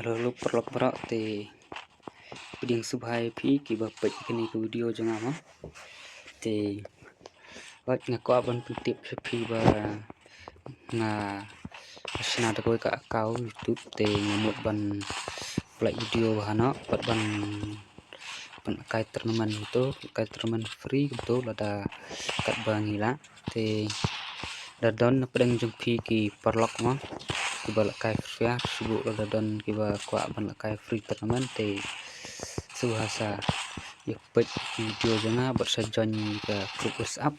Halo lu perlok berak te piding subhai phi ki ba pek kini ku video janga ma te wat nga ko aban tip phi ba nga asna ta ko ka kau YouTube te ngamut ban play video hana pat ban kai tournament free betul ada kat bangila te dadon pedang jung phi ki perlok ma kiba kai free subu dadon kiba kwa ban kai free tournament te suhasa pek video janga bersajon ke grup WhatsApp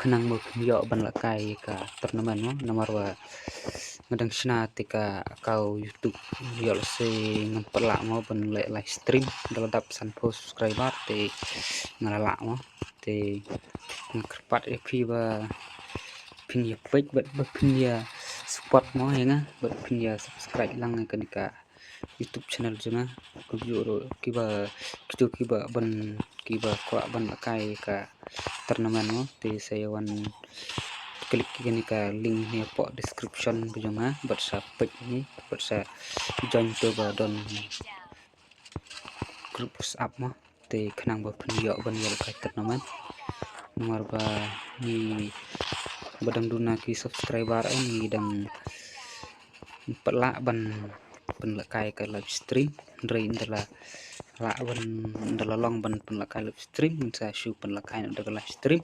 kenang mo yo ban kai ka tournament mo nomor wa ngadang sna tika kau YouTube yo se ngam perla mo ban live stream daladap san subscriber te ngalala mo te ngkerpat phi ba pinya pek bat pinya support mo henga bat pinya subscribe lang ka YouTube channel janga kubiuro kiba kiba kwa ban kai ka tournament mo te sayawan klik kini ka link ni po description bujunga bersa pek ni bersa join to ba don grup WhatsApp mo te kenang ba penyo ban yo ka tournament nomor ba ni badang duna ki subscriber ni dang perla ban penlakai ke live stream dari indala la ban indala long ban penlakai live stream sa shu penlakai indala live stream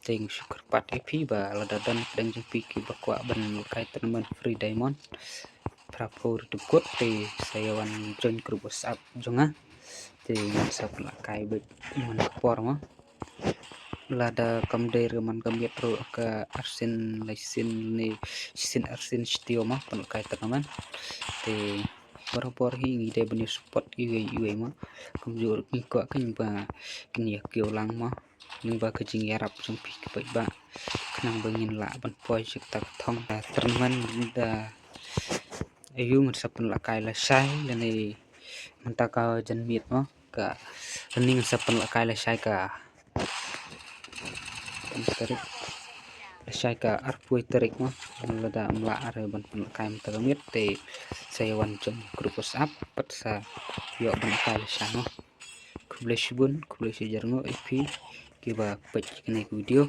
ting syukur pat epi ba ladadan pedang jumpi ki bakwa ban kai tournament free diamond prapor tukut te sayawan join grup WhatsApp jonga te sa penlakai bet man kapor ma lada kamder man kamyet ro ka arsin laisin ni sin arsin stio ma penlakai tournament te por hi ngi de bani support iwe ma kumjur ki ko kan ba kini kyo lang ma ning ba ka jing yarap jong pi ka ba kanang bangin la ban poi sik tak thong tournament da ayu ngat sapen la kai la sai la ni manta ka jan mit ma ka ning sapen la kai la sai ka tarik sai ka arpui tarik ma lada mla are ban pen kai mtagamit te sayawan jom grup WhatsApp pat sa yo ban kai sa no kuble shibun kuble jarngo ip kiba pek kini video